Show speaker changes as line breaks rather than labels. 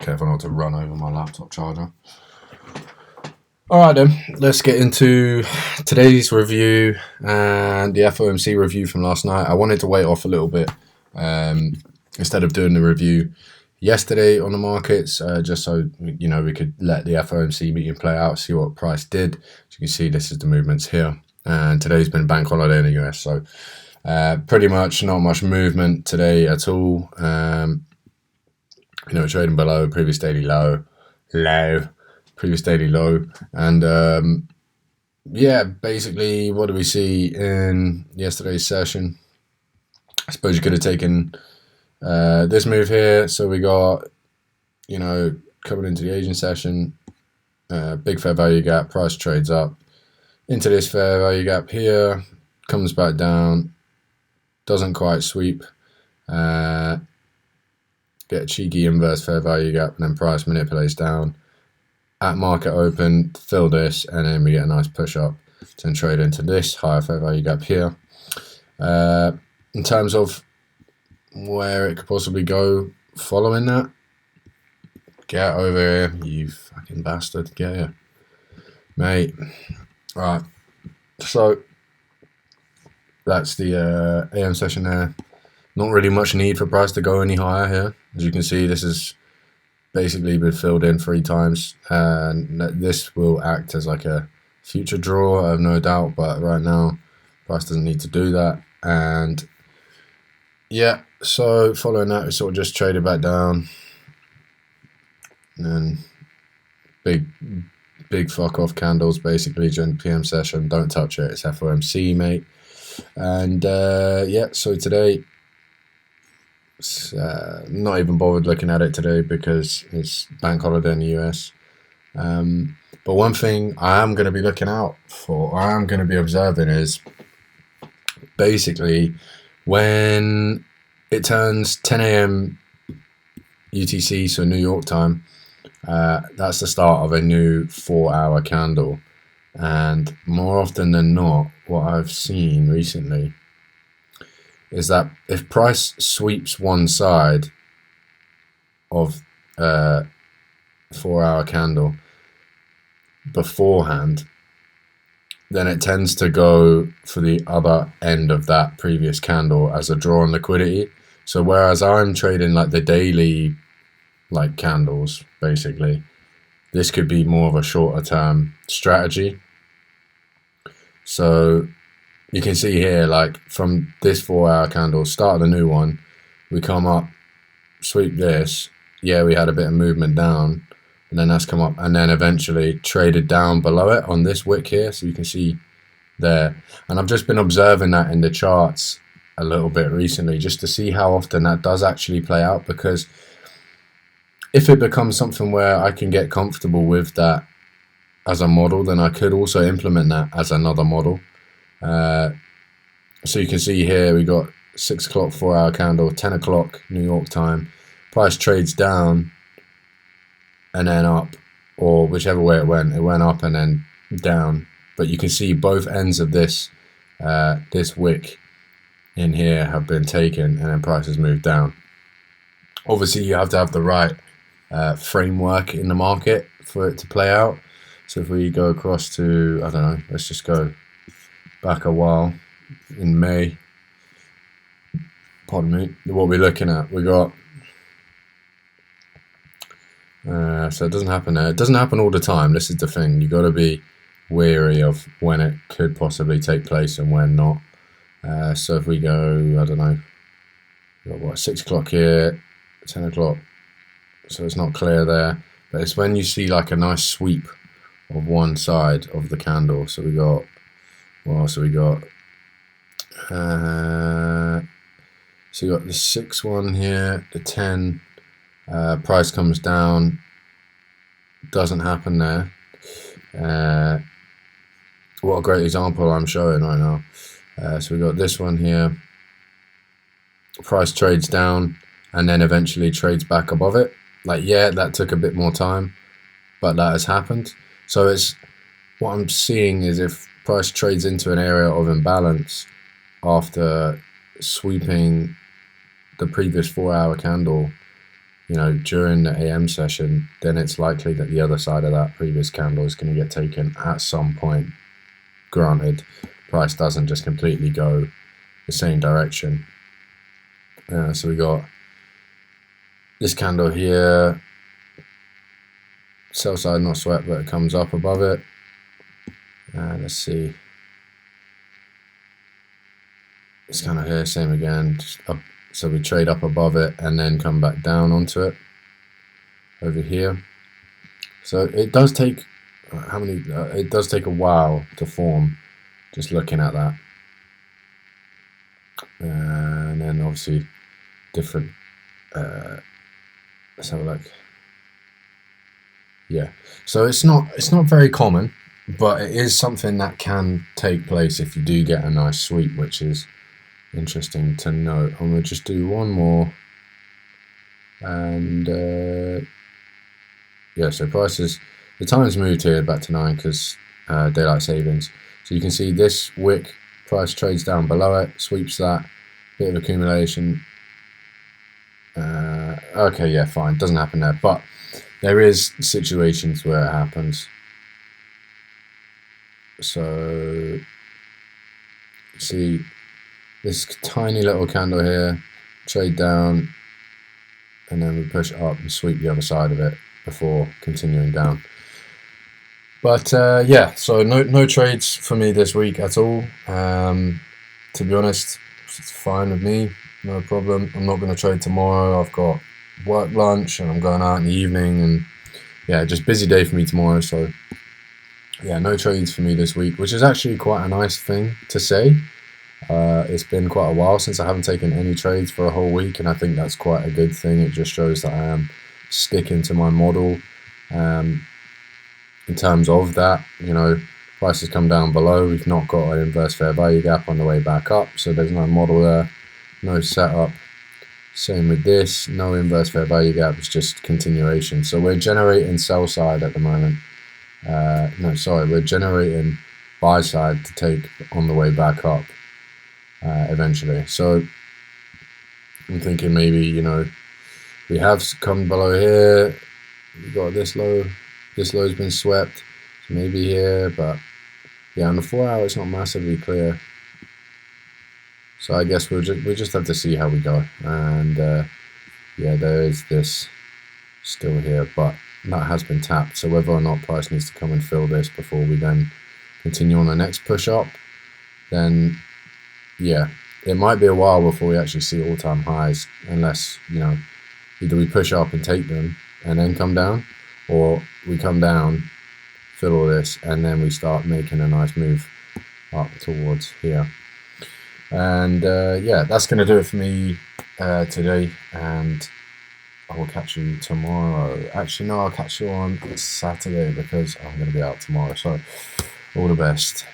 careful not to run over my laptop charger. Alright then, let's get into today's review and the FOMC review from last night. I wanted to wait off a little bit instead of doing the review yesterday on the markets, just so we could let the FOMC meeting play out, see what price did. As you can see, this is the movements here, and today's been bank holiday in the US, so pretty much not much movement today at all. Trading below previous daily low, and basically, what do we see in yesterday's session? I suppose you could have taken this move here. So we got, coming into the Asian session, big fair value gap, price trades up into this fair value gap here, comes back down, doesn't quite sweep, get a cheeky inverse fair value gap, and then price manipulates down at market open, fill this, and then we get a nice push up to then trade into this higher fair value gap here. In terms of where it could possibly go following that, get over here, you fucking bastard, get here, mate. Right, so that's the AM session there. Not really much need for price to go any higher here. As you can see, this is basically been filled in 3 times, and this will act as like a future draw, I have no doubt, but right now price doesn't need to do that. And yeah, so following that, we sort of just traded back down, and then big fuck off candles basically during the PM session. Don't touch it, it's FOMC, mate. And so today, not even bothered looking at it today because it's bank holiday in the US. But one thing I am going to be looking out for, I am going to be observing, is basically when it turns 10 a.m. UTC, so New York time, that's the start of a new 4-hour candle. And more often than not, what I've seen recently is that if price sweeps one side of a 4-hour candle beforehand, then it tends to go for the other end of that previous candle as a draw on liquidity. So whereas I'm trading like the daily candles, basically, this could be more of a shorter term strategy. So you can see here, from this 4-hour candle, start of the new one, we come up, sweep this, yeah, we had a bit of movement down, and then that's come up, and then eventually traded down below it on this wick here, so you can see there. And I've just been observing that in the charts a little bit recently, just to see how often that does actually play out, because if it becomes something where I can get comfortable with that as a model, then I could also implement that as another model. So you can see here we got 6 o'clock 4-hour candle, 10 o'clock New York time, price trades down and then up, or whichever way it went up and then down. But you can see both ends of this this wick in here have been taken, and then price has moved down. Obviously you have to have the right framework in the market for it to play out. So if we go across to, I don't know, let's just go back a while in May, pardon me, what we're looking at, we got, so it doesn't happen there. It doesn't happen all the time. This is the thing. You got to be wary of when it could possibly take place and when not. So if we go, I don't know, we got what, 6 o'clock here, 10 o'clock, so it's not clear there, but it's when you see like a nice sweep of one side of the candle. So we got, so you got the 6 one here, the 10, price comes down, doesn't happen there. What a great example I'm showing right now. So we got this one here, price trades down and then eventually trades back above it. That took a bit more time, but that has happened. So it's, what I'm seeing is if price trades into an area of imbalance after sweeping the previous 4-hour candle you know, during the AM session, then it's likely that the other side of that previous candle is going to get taken at some point. Granted, price doesn't just completely go the same direction. So we got this candle here, sell side not swept, but it comes up above it. Let's see. This candle here, same again, just up. So we trade up above it and then come back down onto it over here. So it does take it does take a while to form, just looking at that. And then obviously different. Let's have a look. Yeah, so it's not very common, but it is something that can take place if you do get a nice sweep, which is interesting to note. I'm gonna just do one more, and yeah, so prices, the time's moved here back to 9 because daylight savings. So you can see this wick, price trades down below it, sweeps that, bit of accumulation. Okay, yeah, fine, doesn't happen there, but there is situations where it happens. So see this tiny little candle here, trade down, and then we push up and sweep the other side of it before continuing down. But yeah, so no trades for me this week at all. To be honest, it's fine with me, no problem. I'm not going to trade tomorrow. I've got work lunch and I'm going out in the evening, and yeah, just busy day for me tomorrow. So yeah, no trades for me this week, which is actually quite a nice thing to say. It's been quite a while since I haven't taken any trades for a whole week, and I think that's quite a good thing. It just shows that I am sticking to my model. In terms of that, you know, prices come down below. We've not got an inverse fair value gap on the way back up, so there's no model there, no setup. Same with this, no inverse fair value gap, it's just continuation. So we're generating sell side at the moment. No, sorry, we're generating buy side to take on the way back up eventually. So I'm thinking maybe, you know, we have come below here, we got this low. This low's been swept, so maybe here, but yeah, on the 4 hour it's not massively clear. So I guess we just have to see how we go. And yeah, there is this still here, but that has been tapped. So whether or not price needs to come and fill this before we then continue on the next push up, then yeah, it might be a while before we actually see all-time highs, unless, you know, either we push up and take them and then come down, or we come down, fill all this, and then we start making a nice move up towards here. And yeah, that's going to do it for me today, and I will catch you tomorrow. Actually, no, I'll catch you on Saturday because I'm going to be out tomorrow. So all the best.